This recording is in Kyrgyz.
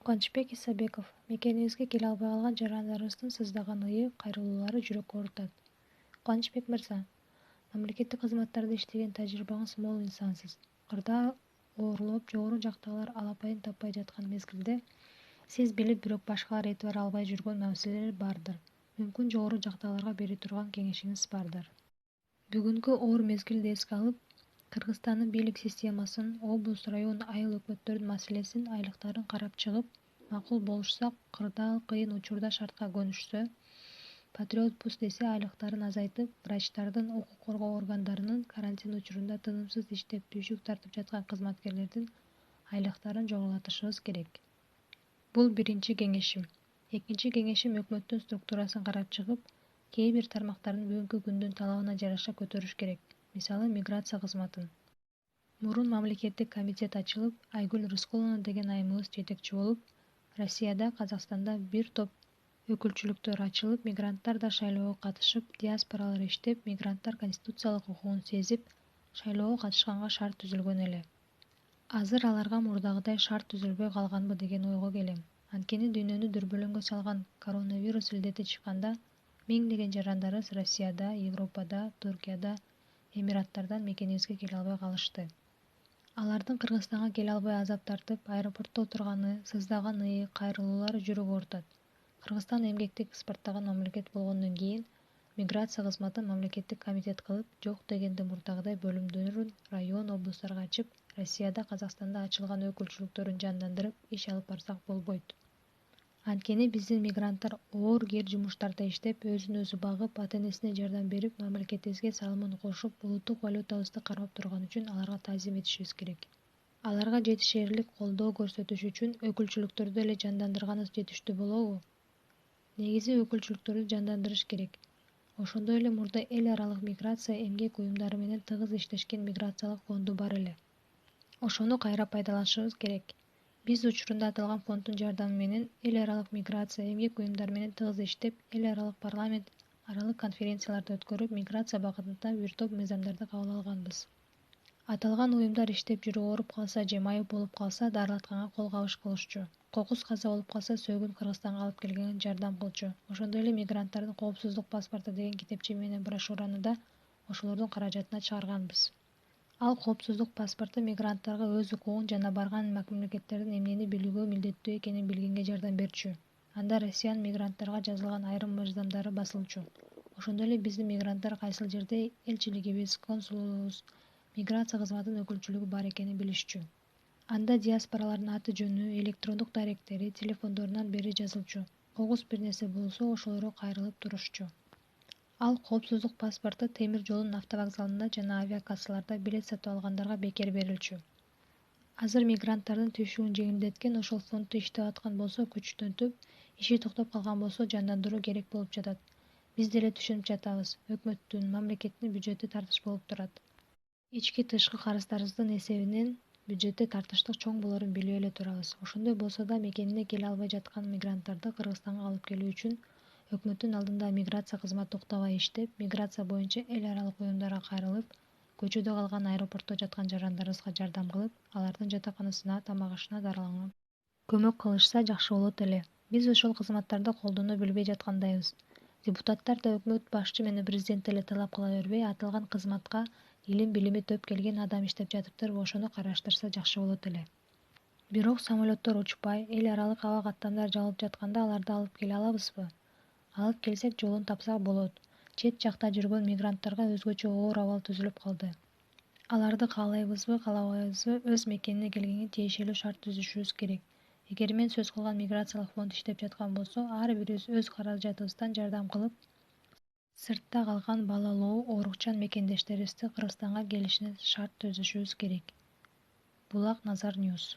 Кубанычбек Исабеков: мекенибизге келе албай калган жарандарыбыздын сыздаган ыйы, кайрылуулары жүрөккө оорутат. Кубанычбек мырза, мамлекеттик кызматтарда иштеген тажрыйбаңыз мол инсансыз. Кырда оорлоп, жогору жактагылар алапайын таппай жаткан мезгилде сиз билип, бирок башкалар этибар албай жүргөн маселелер бардыр. Мүмкүн жогору жактагыларга бере турган кеңешиңиз бардыр. Бүгүнкү оор мезгилди эске алып, Кыргызстандын бийлик системасын, облус, район, айыл өкмөттөрдүн маселесин, айлыктарын карап чыгып, макул болушса, кырдаал кыйын учурда шартка көнүшсө, патриотпуз десе айлыктарын азайтып, врачтардын, укук коргоо органдарынын карантин учурунда тынымсыз иштеп түйшүк тартып жаткан кызматкерлердин айлыктарын жогорулатышыбыз керек. Бул биринчи кеңешим. Экинчи кеңешим өкмөттүн структурасын карап чыгып, кээ бир тармактарын бүгүнкү күндүн талабына жараша көтөрүш керек. Мисалы, миграция кызматын. Мурун мамлекеттик комитет ачылып, Айгүл Рыскуловна деген айымыбыз жетекчи болуп, Россияда, Казакстанда бир топ өкүлчүлүктөр ачылып, мигранттар да шайлоого катышып, диаспоралар иштеп, мигранттар конституциялык укугун сезип, шайлоого катышканга шарт түзүлгөн эле. Азыр аларга мурдагыдай шарт түзүлбөй калганбы деген ойго келем. Анткени дүйнөнү дүрбөлөңгө салган коронавирус илдети чыкканда миңдеген жарандарыбыз Россияда, Европада, Туркияда, Эмираттардан мекенибизге келе албай калышты. Алардын Кыргызстанга келе албай азап тартып, аэропортто отурганы, сыздаган ыйы, кайрылуулары жүрөк оорутат. Кыргызстан эмгекти экспорттогон мамлекет болгондон кийин миграция кызматын мамлекеттик комитет кылып, жок дегенде мурдагыдай бөлүмдөрүн район, облустарга ачып, Россияда, Казакстанда ачылган өкүлчүлүктөрүн жандандырып, иш алып барсак болбойт. Анткени биздин мигранттар оор кер жумуштарда иштеп, өзүн өзү багып, ата-энесине жардам берип, мамлекетибизге салымын кошуп, улуттук валютабызды кармап турган үчүн аларга таазим этишибиз керек. Аларга жетишээрлик колдоо көрсөтүш үчүн өкүлчүлүктөрдү эле жандандырганыбыз жетиштүү болобу? Негизи өкүлчүлүктөрдү жандандырыш керек. Ошондой эле мурда эл аралык миграция эмгек уюмдары менен тыгыз иштешкен миграциялык фонду бар эле. Ошону кайра пайдаланышыбыз керек. Биз учурунда аталган фонддун жардамы менен эл аралык миграция эмгек уюмдары менен тыгыз иштеп, эл аралык парламент аралык конференцияларды өткөрүп, миграция багытында бир топ мыйзамдарды кабыл алганбыз. Аталган уюмдар иштеп жүрүп ооруп калса же майып болуп калса, дарылатканга кол кабыш кылышчу. Кокус каза болуп калса, сөөгүн Кыргызстанга алып келгенге жардам кылчу. Ошондой эле мигранттардын коопсуздук паспорту деген китепче менен брошюраны да ошолордун каражатына чыгарганбыз. Ал коопсуздук паспорту мигранттарга өз укугун жана барган мамлекеттердин эмнени билүүгө милдеттүү экенин билгенге жардам берчү. Анда Россиянын мигранттарга жазылган айрым мыйзамдары басылчу. Ошондой эле биздин мигранттар кайсыл жерде элчилигибиз, консулубуз, миграция кызматынын өкүлчүлүгү бар экенин билишчү. Анда диаспоралардын аты жөнү, электрондук даректери, телефондорунан бери жазылчу. Кокус бир нерсе болсо, ошолорго кайрылып турушчу. Ал коопсуздук паспорту темир жолдун автовокзалында жана авиакассаларда билет сатып алгандарга бекер берилчү. Азыр мигранттардын түйшүгүн жеңилдеткен ошол фондду иштеп аткан болсо күчтөнтүп, иши токтоп калган болсо жандандыруу керек болуп жатат. Биз деле түшүнүп жатабыз, өкмөттүн, мамлекеттин бюджети тартыш болуп турат. Ички-тышкы карыздарыбыздын эсебинен бюджети тартыштык чоң болорун билип эле турабыз. Ошондой болсо да мекенине келе албай жаткан мигранттарды Кыргызстанга алып келүү үчүн өкмөттүн алдында миграция кызматы уктабай иштеп, миграция боюнча эл аралык уюмдарга кайрылып, көчөдө калган, аэропортто жаткан жарандарыбызга жардам кылып, алардын жатаканасына, тамак-ашына дарыланып көмөк кылышса жакшы болот эле. Биз ошол кызматтарды колдоно билбей жаткандайбыз. Депутаттар да өкмөт башчы менен президент эле талап кыла бербей, аталган кызматка илим-билими төп келген адам иштеп жатыптырбы, ошону караштырса жакшы болот эле. Бирок самолеттор учпай, эл аралык аба каттамдар жабылып жатканда аларды алып келе алабызбы? Алып келсек, жолун тапсак болот. Чет жакта жүргөн мигранттарга өзгөчө оор абал түзүлүп калды. Аларды каалайбызбы, каалабайбызбы, өз мекенине келгенге тиешелүү шарт түзүшүбүз керек. Эгер мен сөз кылган миграциялык фонд иштеп жаткан болсо, ар бирибиз өз каражатыбыздан жардам кылып, сыртта калган балалуу, оорукчан мекендештерибизди Кыргызстанга келишине шарт түзүшүбүз керек. Булак Назар Ньюс.